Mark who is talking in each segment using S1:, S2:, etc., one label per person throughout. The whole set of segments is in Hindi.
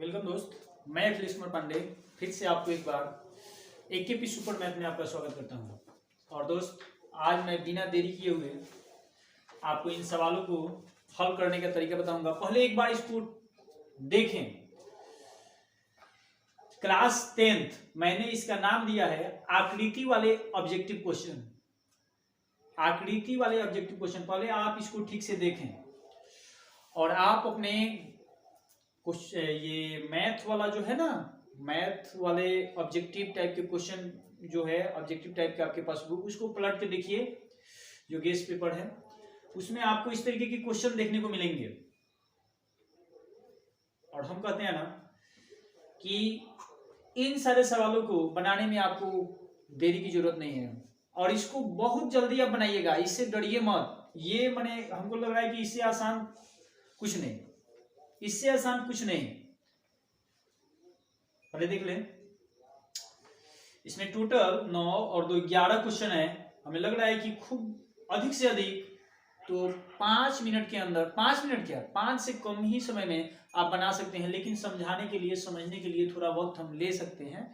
S1: वेलकम दोस्त, मैं अखिलेश कुमार पांडे फिर से आपको एक बार एकेपी सुपर मैथ में आपका स्वागत करता हूं। और दोस्त, आज मैं बिना देरी किए हुए आपको इन सवालों को हल करने का तरीका बताऊंगा। पहले एक बार इसको देखें। क्लास 10th मैंने इसका नाम दिया है आकृति वाले ऑब्जेक्टिव क्वेश्चन। आकृति वाले ऑब्जेक्टिव क्वेश्चन पहले आप इसको ठीक से देखें और आप अपने कुछ ये मैथ वाला जो है ना, मैथ वाले ऑब्जेक्टिव टाइप के क्वेश्चन जो है, ऑब्जेक्टिव टाइप के आपके पास बुक, उसको पलट के देखिए। जो गेस्ट पेपर है उसमें आपको इस तरीके के क्वेश्चन देखने को मिलेंगे। और हम कहते हैं ना कि इन सारे सवालों को बनाने में आपको देरी की जरूरत नहीं है और इसको बहुत जल्दी आप बनाइएगा। इससे डरिए मत। ये मैंने हमको लग रहा है कि इससे आसान कुछ नहीं, इससे आसान कुछ नहीं। पहले देख लें। इसमें टोटल 9 और 2 11 क्वेश्चन है। हमें लग रहा है कि खूब अधिक से अधिक तो 5 मिनट के अंदर, 5 मिनट क्या, 5 से कम ही समय में आप बना सकते हैं। लेकिन समझाने के लिए, समझने के लिए थोड़ा वक्त हम ले सकते हैं।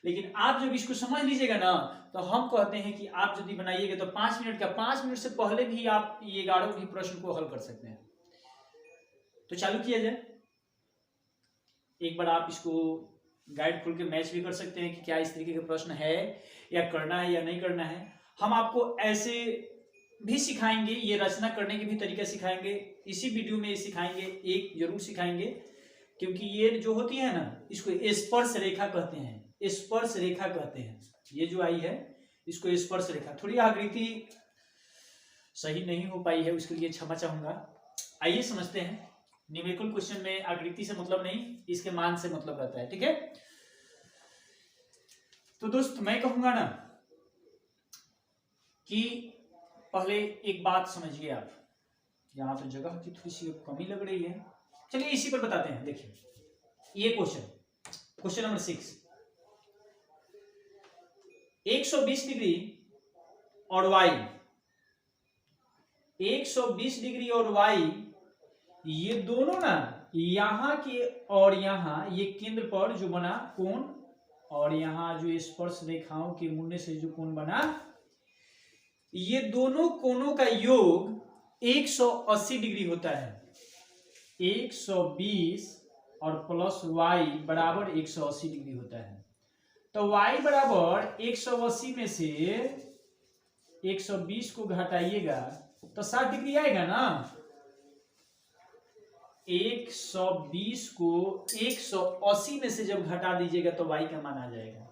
S1: लेकिन आप जब इसको समझ लीजिएगा ना, तो हम कहते हैं कि आप यदि बनाइएगा तो 5 मिनट का, 5 मिनट से पहले भी आप ये 11 भी प्रश्न को हल कर सकते हैं। तो चालू किया जाए। एक बार आप इसको गाइड खोल के मैच भी कर सकते हैं कि क्या इस तरीके का प्रश्न है या करना है या नहीं करना है। हम आपको ऐसे भी सिखाएंगे, ये रचना करने के भी तरीका सिखाएंगे। इसी वीडियो में सिखाएंगे, एक जरूर सिखाएंगे, क्योंकि ये जो होती है ना, इसको स्पर्श रेखा कहते हैं। स्पर्श रेखा कहते हैं। ये जो आई है इसको स्पर्श रेखा। थोड़ी आकृति सही नहीं हो पाई है, उसके लिए क्षमा चाहूंगा। आइए समझते हैं। न्यूमेरिकल क्वेश्चन में आकृति से मतलब नहीं, इसके मान से मतलब रहता है। ठीक है। तो दोस्त, मैं कहूंगा ना कि पहले एक बात समझिए आप। यहां तो जगह की थोड़ी सी कमी लग रही है। चलिए इसी पर बताते हैं। देखिए ये क्वेश्चन नंबर 6, 120 डिग्री और y, 120 डिग्री और y, ये दोनों ना यहां के और यहां ये केंद्र पर जो बना कोण, और यहां जो स्पर्श रेखाओं के मुड़ने से जो कोण बना, ये दोनों कोणों का योग 180 डिग्री होता है। 120 और प्लस y बराबर 180 डिग्री होता है। तो y बराबर 180 में से 120 को घटाइएगा तो 60 डिग्री आएगा ना। 120 को 180 में से जब घटा दीजिएगा तो y का मान आ जाएगा।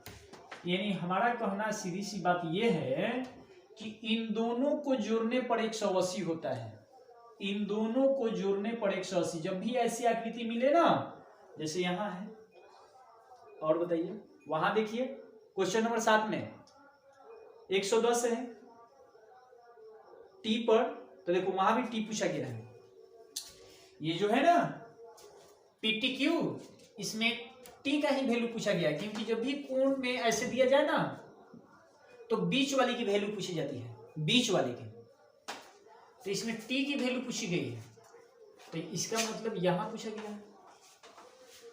S1: यानी हमारा कहना सीधी सी बात यह है कि इन दोनों को जोड़ने पर 180 होता है। इन दोनों को जोड़ने पर 180। जब भी ऐसी आकृति मिले ना, जैसे यहां है, और बताइए वहां देखिए क्वेश्चन नंबर 7 में 110 है टी पर, तो देखो वहां भी टी पूछा गया है। ये जो है ना PTQ, इसमें टी का ही वैल्यू पूछा गया, क्योंकि जब भी कोण में ऐसे दिया जाए ना तो बीच वाली की वैल्यू पूछी जाती है, बीच वाली की। तो इसमें टी की वैल्यू पूछी गई है, तो इसका मतलब यहां पूछा गया है।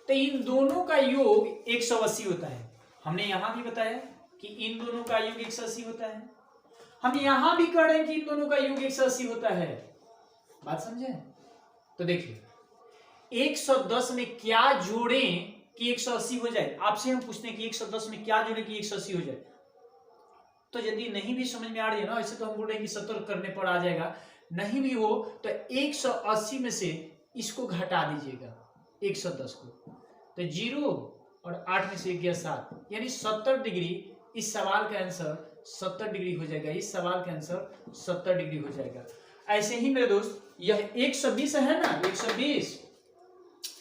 S1: तो इन दोनों का योग 180 होता है। हमने यहां भी बताया कि इन दोनों का योग 180 होता है। हम यहां भी कह रहे हैं कि इन दोनों का योग 180 होता है। बात समझे? तो देखिए 110 में क्या जोड़ें कि 180 हो जाए। आपसे हम पूछते हैं कि 110 में क्या जोड़ें कि 180 हो जाए। तो यदि नहीं भी समझ में आ रही है ना, ऐसे तो हम बोल रहे हैं कि 70 करने पर आ जाएगा। नहीं भी हो तो 180 में से इसको घटा दीजिएगा 110 को, तो 0 और 8 में से 1 गया 7, यानी 70 डिग्री। इस सवाल का आंसर 70 डिग्री हो जाएगा। इस सवाल का आंसर 70 डिग्री हो जाएगा। ऐसे ही मेरे दोस्त, यह 120 है ना, 120,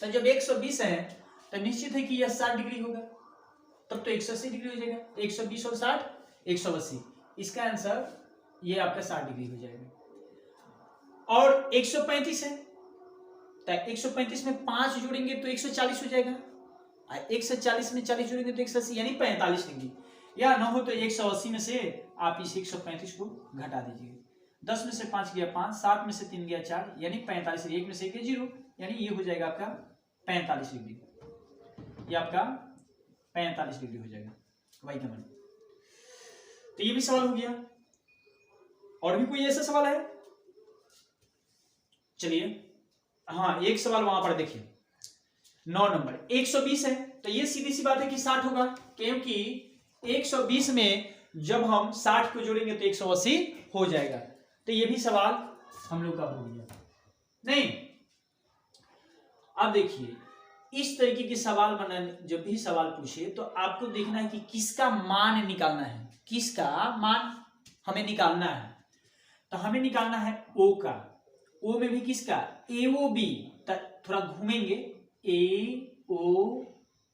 S1: तो जब 120 है तो निश्चित है कि यह 60 डिग्री होगा, तब तो 180 डिग्री हो जाएगा। 120 और 60 180, इसका आंसर ये आपका 60 डिग्री हो जाएगा। और 135 है तो 135 में 5 जोड़ेंगे तो 140 हो जाएगा। 140 में 40 जोड़ेंगे तो 180, यानी 45 डिग्री। या ना हो तो 180 में से आप इस 135 को घटा दीजिए। 10 में से 5 गया 5, 7 में से 3 गया 4, यानी 45। 1 में से 1 0, यानी ये हो जाएगा आपका 45 डिग्री। ये आपका 45 डिग्री हो जाएगा y का मान। तो ये भी सवाल हो गया। और भी कोई ऐसा सवाल है? चलिए, हाँ एक सवाल वहां पर देखिए 9 नंबर 120 है, तो ये सीधी सी बात है कि 60 होगा, क्योंकि 120 में जब हम 60 को जोड़ेंगे तो 180 हो जाएगा। तो ये भी सवाल हम लोग का हो गया। नहीं, अब देखिए इस तरीके के सवाल बनाने, जब भी सवाल पूछे तो आपको देखना है कि किसका मान निकालना है, किसका मान हमें निकालना है। तो हमें निकालना है ओ का, ओ में भी किसका, ए ओ बी, थोड़ा घूमेंगे, ए ओ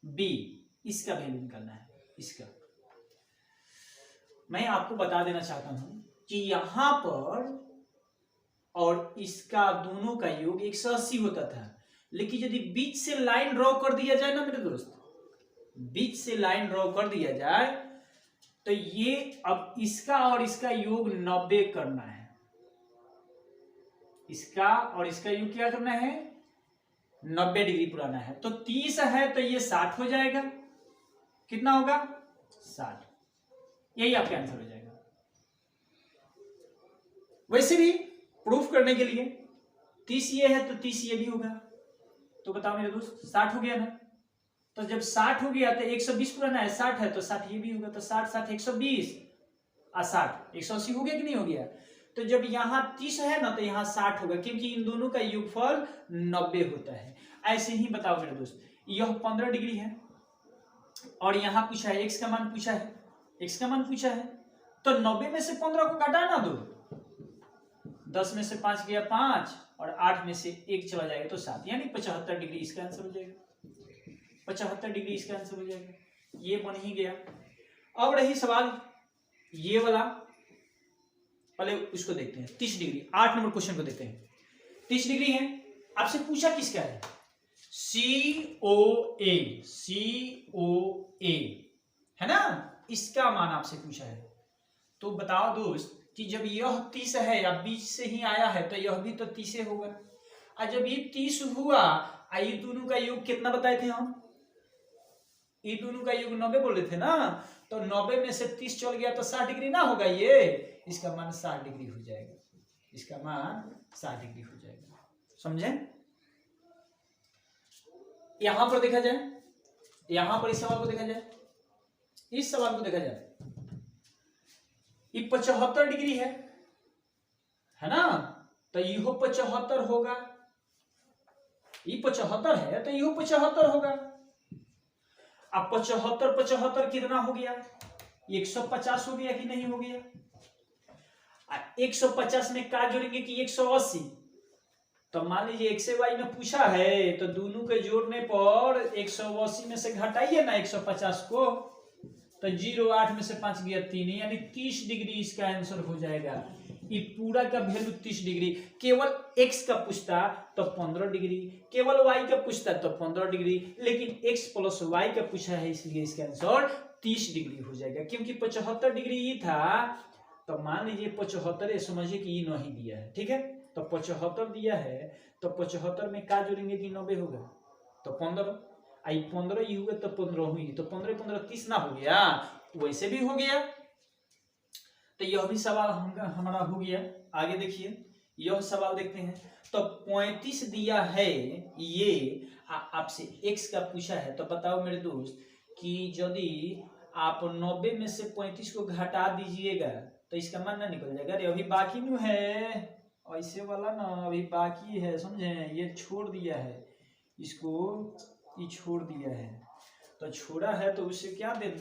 S1: बी, इसका वैल्यू निकालना है। इसका मैं आपको बता देना चाहता हूं कि यहां पर और इसका दोनों का योग 180 होता था, लेकिन यदि बीच से लाइन ड्रॉ कर दिया जाए ना मेरे दोस्त, बीच से लाइन ड्रॉ कर दिया जाए तो ये अब इसका और इसका योग 90 करना है, इसका और इसका योग क्या करना है, 90 डिग्री पुराना है। तो 30 है तो ये 60 हो जाएगा, कितना होगा 60, यही आपका आंसर हो जाएगा। वैसे भी प्रूफ करने के लिए 30 ये है तो 30 ये भी होगा, तो बताओ मेरे दोस्त 60 हो गया ना। तो जब 60 हो गया तो 120 पुराना है, 60 है तो 60 ये भी होगा, तो 60 60 120 और 60 180 हो गया कि नहीं हो गया। तो जब यहाँ 30 है ना तो यहाँ 60 होगा, क्योंकि इन दोनों का योगफल 90 होता है। ऐसे ही बताओ मेरे दोस्त, यह 15 डिग्री है और यहाँ पूछा है x का मान पूछा है, x का मान पूछा है, तो 90 में से 15 को घटाना दो, 10 में से 5 गया 5 और 8 में से 1 चला जाएगा तो 7, यानी 75 डिग्री इसका आंसर हो जाएगा, 75 डिग्री इसका आंसर हो जाएगा। ये बन ही गया। अब रही सवाल ये वाला, पहले उसको देखते हैं 30 डिग्री, 8 नंबर क्वेश्चन को देखते हैं। 30 डिग्री है, आपसे पूछा किसका है, COA, COA है ना, इसका मान आपसे पूछा है। तो बताओ दोस्त कि जब यह 30 है या बीच से ही आया है तो यह भी तो 30 होगा, और जब ये 30 हुआ, ये दोनों का योग कितना बताए थे हम, ये दोनों का योग 90 बोल रहे थे ना, तो 90 में से 30 चल गया तो 60 डिग्री ना होगा, ये इसका मान 60 डिग्री हो जाएगा, इसका मान 60 डिग्री हो जाएगा। समझे? यहां पर देखा जाए, यहां पर इस सवाल को देखा जाए, इस सवाल को देखा जाए, ये 75 डिग्री है ना, तो यह 75 होगा, ये 75 है तो यह 75 होगा। अब 75 75 कितना हो गया, 150 हो गया कि नहीं हो गया। 150 में क्या जोड़ेंगे कि 180, तो मान लीजिए x से y में पूछा है तो दोनों के जोड़ने पर 180 में से घटाइए ना 150 को, तो 0 8 में से 5 गया 3, यानी 30 डिग्री इसका आंसर हो जाएगा। ये पूरा का वैल्यू 30 डिग्री, केवल x का पूछता तो 15 डिग्री, केवल y का पूछता तो 15 डिग्री, लेकिन x प्लस y का पूछा है इसलिए इसका आंसर 30 डिग्री हो जाएगा। क्योंकि 75 डिग्री ये था, तो मान लीजिए 75, समझिए कि ये नहीं दिया है, ठीक है, तो 75 दिया है, तो 75 में क्या जोड़ेंगे कि 90 होगा, तो 15, आई 15 ही होगा तो 15 हुई, तो 15 15 30 ना हो गया, वैसे भी हो गया। तो यह भी सवाल हमारा हो गया। आगे देखिए, यह सवाल देखते हैं। तो 35 दिया है, ये आपसे x का पूछा है, तो बताओ मेरे दोस्त कि यदि आप 90 में से 35 को घटा दीजिएगा तो इसका मान ना निकल जाएगा। अरे अभी बाकी नहीं है, ऐसे वाला ना अभी बाकी है, समझे, ये छोड़ दिया है, इसको ये छोड़ दिया है, तो छोड़ा है तो उससे क्या दे,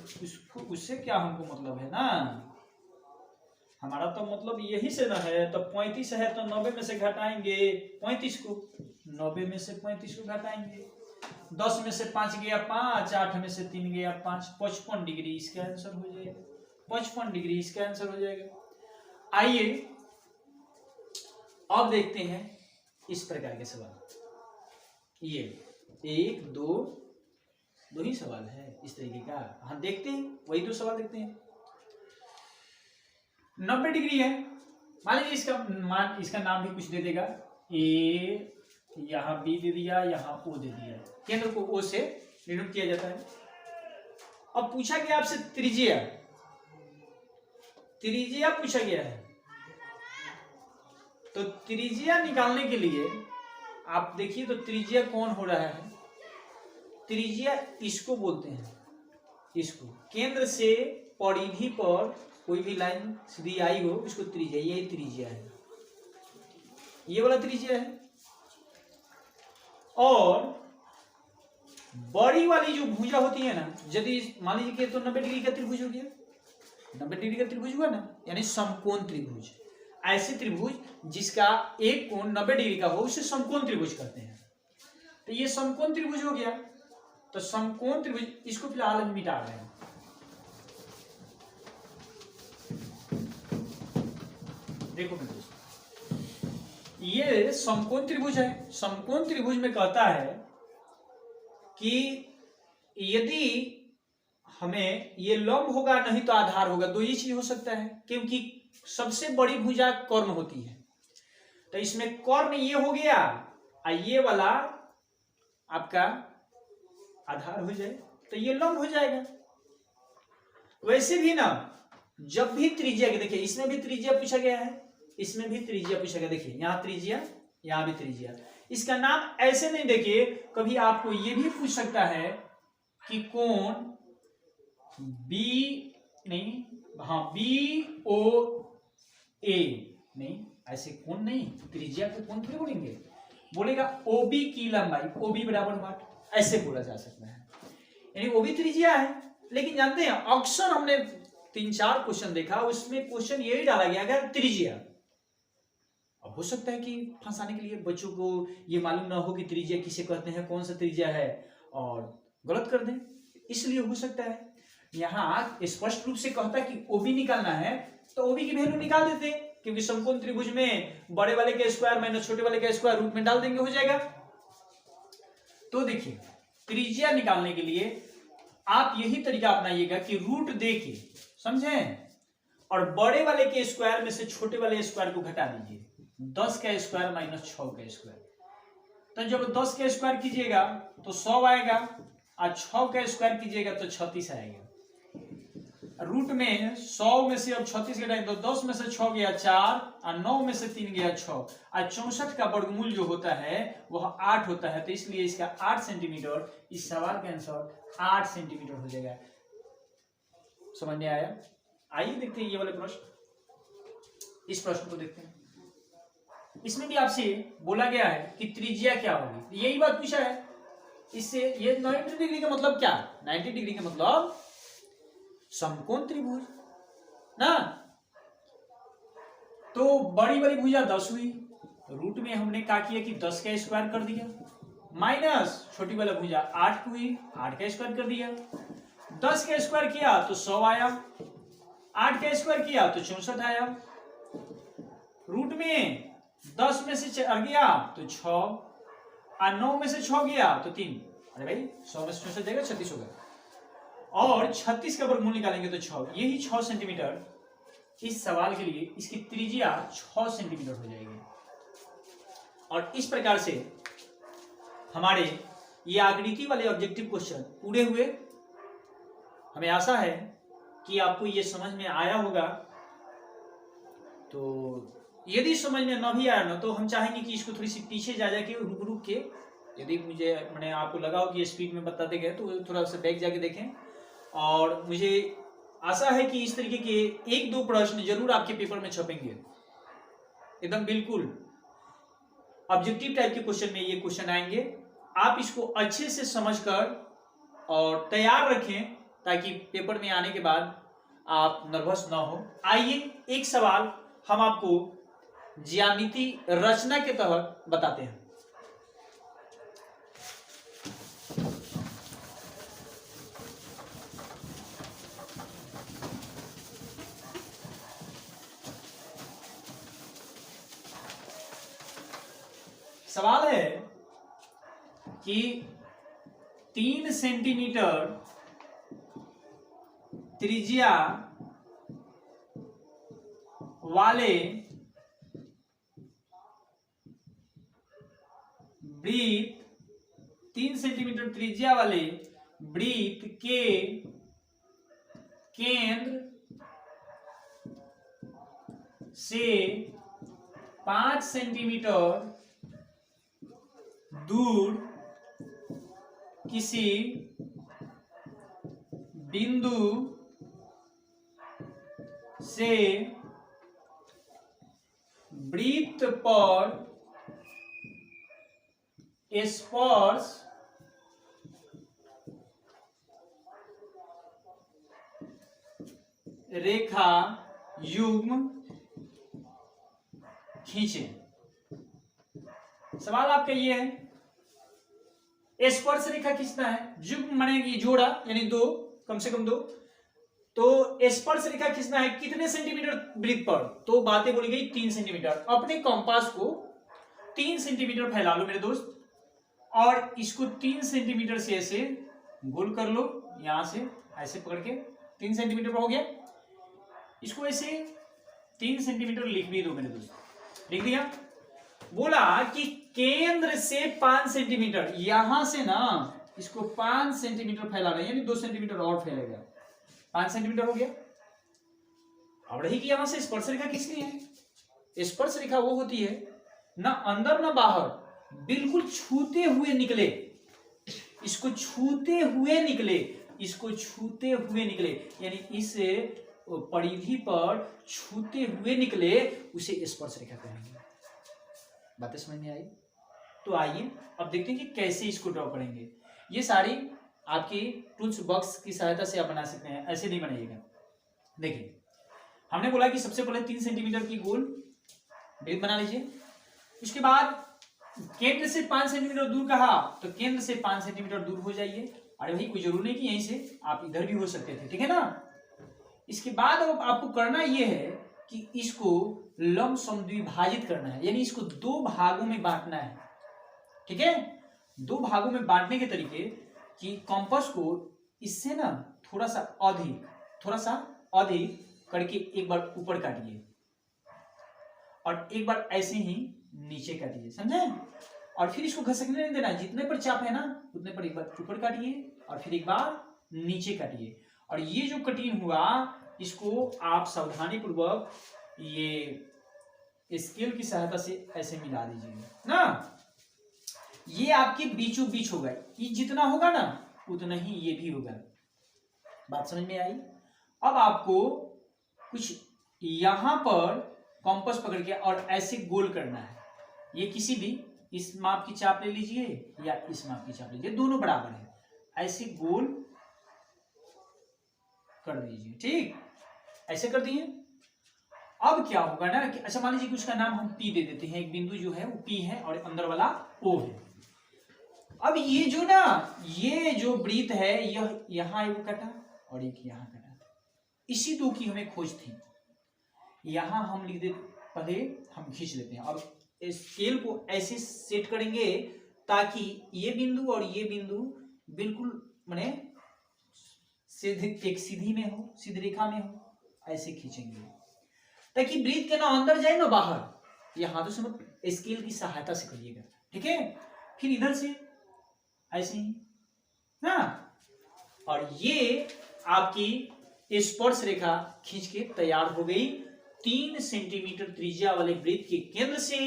S1: उससे क्या हमको मतलब है ना, हमारा तो मतलब यही से ना है। तो 35 है तो 90 में से घटाएंगे 35 को, 90 में से 35 को घटाएंगे, 10 में से 5 गया 5, 8 में से 3 गया 5, 55 डिग्री इसका आंसर हो जाएगा, 55 डिग्री इसका आंसर हो जाएगा। आइए अब देखते हैं इस प्रकार के सवाल। ये 1 2 ही सवाल है इस तरीके का, हम देखते हैं वही 2 सवाल देखते हैं। 90 डिग्री है, मान लीजिए इसका नाम भी कुछ दे देगा, ए, यहाँ बी दे दिया, यहाँ ओ दे दिया, केंद्र को ओ से डिनोट किया जाता है। अब पूछा गया आपसे त्रिज्या, त्रिज्या पूछा गया है, तो त्रिज्या निकालने के लिए आप देखिए तो त्रिज्या कौन हो रहा है, त्रिज्या इसको बोलते हैं, इसको केंद्र से परिधि पर कोई भी लाइन सीधी आई हो इसको त्रिज्या, यही त्रिज्या है, ये वाला त्रिज्या है। और बड़ी वाली जो भुजा होती है ना, यदि मान लीजिए कि तो 90 डिग्री का त्रिभुज हो गया, 90 डिग्री का त्रिभुज हुआ ना, यानी समकोण त्रिभुज। ऐसे त्रिभुज जिसका एक कोण 90 डिग्री का हो उसे समकोण त्रिभुज कहते हैं। तो ये समकोण त्रिभुज हो गया, तो समकोण त्रिभुज इसको फिलहाल हम मिटा रहे हैं। देखो मित्रों, ये समकोण त्रिभुज है। समकोण त्रिभुज में कहता है कि यदि हमें ये लंब होगा नहीं तो आधार होगा, दो ही चीज हो सकता है, क्योंकि सबसे बड़ी भुजा कर्ण होती है। तो इसमें कर्ण ये हो गया और ये वाला आपका आधार हो जाए तो ये लंब हो जाएगा। वैसे भी ना, जब भी त्रिज्या के देखिए, इसमें भी त्रिज्या पूछा गया है, इसमें भी त्रिज्या पूछा गया, देखिए यहां त्रिज्या यहां भी त्रिज्या। इसका नाम ऐसे नहीं, देखिए कभी आपको ये भी पूछ सकता है कि कोण बी नहीं, हाँ बी ओ ए नहीं, ऐसे कोण नहीं, त्रिज्या को कोण थोड़ी बोलेंगे, बोलेगा ओबी की लंबाई, ओबी बराबर वाट, ऐसे बोला जा सकता है, यानी ओबी त्रिज्या है। लेकिन जानते हैं अक्सर हमने 3-4 क्वेश्चन देखा, उसमें क्वेश्चन यही डाला गया कि त्रिज्या। अब हो सकता है कि फंसाने के लिए बच्चों को ये मालूम ना हो कि त्रिज्या किसे कहते हैं, कौन सा त्रिज्या है, और गलत कर दें, इसलिए हो सकता है यहां स्पष्ट रूप से कहता है कि ओबी निकालना है तो ओबी की वैल्यू निकाल देते हैं, क्योंकि समकोण त्रिभुज में बड़े वाले का स्क्वायर माइनस छोटे वाले का स्क्वायर रूट में डाल देंगे, हो जाएगा। तो देखिए त्रिज्या निकालने के लिए आप यही तरीका अपनाइएगा कि रूट दे के, समझे, और बड़े वाले के स्क्वायर में से छोटे वाले स्क्वायर को घटा दीजिए, 10 का स्क्वायर माइनस 6 का स्क्वायर। तो जब 10 का स्क्वायर कीजिएगा तो 100 आएगा, और 6 का स्क्वायर कीजिएगा तो 36 आएगा। रूट में 100 में से अब 36 घटाएंगे तो 10 में से 6 गया 4, और 9 में से 3 गया 6, और 64 का वर्गमूल जो होता है वह 8 होता है, तो इसलिए इसका 8 सेंटीमीटर, इस सवाल का आंसर 8 सेंटीमीटर हो जाएगा। समझ में आया? आइए देखते हैं ये वाले प्रश्न, इस प्रश्न को देखते हैं। इसमें भी आपसे बोला गया है कि त्रिज्या क्या होगी, यही बात पूछा है। इससे ये 90 डिग्री का मतलब क्या, 90 डिग्री का मतलब समकोण त्रिभुज ना। तो बड़ी वाली भुजा 10 हुई, रूट में हमने क्या किया कि 10 का स्क्वायर कर दिया, माइनस छोटी वाला भुजा 8 हुई, 8 का स्क्वायर कर दिया, 10 का स्क्वायर किया तो 100 आया, 8 का स्क्वायर किया तो 64 आया, रूट में 10 में से गया तो 6, और 9 में से 6 गया तो 3, अरे भाई 100 में से 64 जाएगा 36 होगा, और 36 का वर्गमूल निकालेंगे तो 6, यही 6 सेंटीमीटर इस सवाल के लिए इसकी त्रिज्या 6 सेंटीमीटर हो जाएगी। और इस प्रकार से हमारे ये आकृति वाले ऑब्जेक्टिव क्वेश्चन पूरे हुए। हमें आशा है कि आपको ये समझ में आया होगा। तो यदि समझ में न भी आया ना, तो हम चाहेंगे कि इसको थोड़ी सी पीछे जा जाके रुक रुक के, यदि मुझे मैंने आपको लगा हो कि स्पीड में बताते गए तो थोड़ा सा बैक जाके देखें। और मुझे आशा है कि इस तरीके के 1-2 प्रश्न जरूर आपके पेपर में छपेंगे, एकदम बिल्कुल ऑब्जेक्टिव टाइप के क्वेश्चन में ये क्वेश्चन आएंगे। आप इसको अच्छे से समझकर और तैयार रखें ताकि पेपर में आने के बाद आप नर्वस ना हो। आइए एक सवाल हम आपको ज्यामिति रचना के तहत बताते हैं। सवाल है कि 3 सेंटीमीटर त्रिज्या वाले वृत्त, 3 सेंटीमीटर त्रिज्या वाले वृत्त के केंद्र से 5 सेंटीमीटर दूर किसी बिंदु से वृत्त पर स्पर्श रेखा युग्म खींचे। सवाल आपका ये है, स्पर्श रेखा खींचना है, युग्म माने कि जोड़ा यानी दो, कम से कम दो। तो स्पर्श रेखा खींचना है कितने सेंटीमीटर वृत्त पर? तो बातें बोली गई 3 सेंटीमीटर। अपने कंपास को 3 सेंटीमीटर फैला लो मेरे दोस्त, और इसको 3 सेंटीमीटर से ऐसे गोल कर लो, यहां से ऐसे पकड़ के 3 सेंटीमीटर पर हो गया। इसको ऐसे 3 सेंटीमीटर लिख भी दो मेरे दोस्त, लिख दिया। बोला कि केंद्र से 5 सेंटीमीटर, यहां से ना इसको 5 सेंटीमीटर फैलाना, यानी 2 सेंटीमीटर और फैलेगा, 5 सेंटीमीटर हो गया। अब रही कि यहां से स्पर्श रेखा किसकी है? स्पर्श रेखा वो होती है ना अंदर ना बाहर, बिल्कुल छूते हुए निकले, इसको छूते हुए निकले, इसको छूते हुए निकले, यानी इस परिधि पर छूते हुए निकले, उसे स्पर्श रेखा कहेंगे। बातें समझ में आई? तो आइए अब देखते हैं कि कैसे इसको ड्रॉ करेंगे। ये सारी आपकी टूल्स बॉक्स की सहायता से आप बना सकते हैं, ऐसे नहीं बनाइएगा। देखिए, हमने बोला कि सबसे पहले 3 सेंटीमीटर की गोल वृत्त बना लीजिए। उसके बाद केंद्र से 5 सेंटीमीटर दूर कहा, तो केंद्र से 5 सेंटीमीटर दूर हो जाइए। अरे भाई, कोई जरूरी नहीं कि यहीं से, आप इधर भी हो सकते थे, ठीक है ना। इसके बाद अब आपको करना यह है कि इसको लमसम द्विभाजित करना है, यानी इसको 2 भागों में बांटना है, ठीक है। 2 भागों में बांटने के तरीके कि कंपास को इससे ना थोड़ा सा अधिक करके एक बार ऊपर काटिए और एक बार ऐसे ही नीचे काटिए, समझे। और फिर इसको घसकने नहीं देना, जितने पर चाप है ना उतने पर एक बार ऊपर काटिए और फिर एक बार नीचे काटिए। और ये जो कटिंग हुआ, इसको आप सावधानी पूर्वक ये स्केल की सहायता से ऐसे मिला दीजिएगा ना। ये आपके बीचों बीच होगा, ये जितना होगा ना उतना ही ये भी होगा। बात समझ में आई? अब आपको कुछ यहां पर कंपास पकड़ के और ऐसे गोल करना है। ये किसी भी इस माप की चाप ले लीजिए या इस माप की चाप लीजिए, दोनों बराबर है, ऐसे गोल कर दीजिए, ठीक। ऐसे कर दिए। अब क्या होगा ना कि अच्छा मान लीजिए कि उसका नाम हम P दे देते हैं, एक बिंदु जो है वो P है और अंदर वाला O है। अब ये जो वृत्त है, यह यहां एक कटा और एक यहां कटा, इसी 2 की हमें खोज थी। यहां हम लिख देते, पहले हम खींच लेते हैं। अब स्केल को ऐसे सेट करेंगे ताकि ये बिंदु और ये बिंदु बिल्कुल माने एक सीधी में हो, सीधी रेखा में हो, ऐसे खींचेंगे ताकि वृत्त के ना अंदर जाए ना बाहर। ये हाथों से मत, स्केल की सहायता से करिएगा, ठीक है। फिर इधर से ऐसे ही ना, और ये आपकी स्पर्श रेखा खींच के तैयार हो गई। 3 सेंटीमीटर त्रिज्या वाले वृत्त के केंद्र से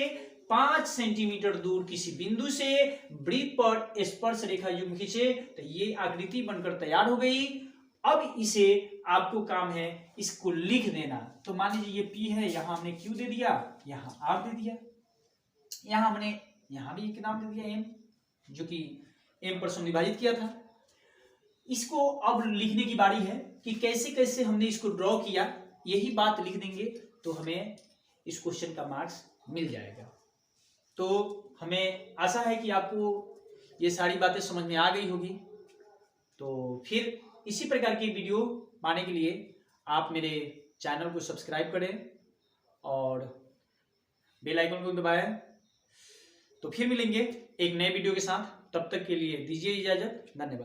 S1: 5 सेंटीमीटर दूर किसी बिंदु से वृत्त पर स्पर्श रेखा युग्म खींचे, तो ये आकृति बनकर तैयार हो गई। अब इसे आपको काम है इसको लिख देना। तो मान लीजिए ये P है, यहां हमने Q दे दिया, यहां R दे दिया, यहां हमने यहां भी एक नाम दे दिया M, जो कि M पर विभाजित किया था। इसको अब लिखने की बारी है कि कैसे कैसे हमने इसको ड्रॉ किया। यही बात लिख देंगे तो हमें इस क्वेश्चन का मार्क्स मिल जाएगा। तो हमें आशा है कि आपको ये सारी बातें समझ में आ गई होगी। तो फिर इसी प्रकार की वीडियो पाने के लिए आप मेरे चैनल को सब्सक्राइब करें और बेल आइकन को दबाएं। तो फिर मिलेंगे एक नए वीडियो के साथ, तब तक के लिए दीजिए इजाजत। धन्यवाद।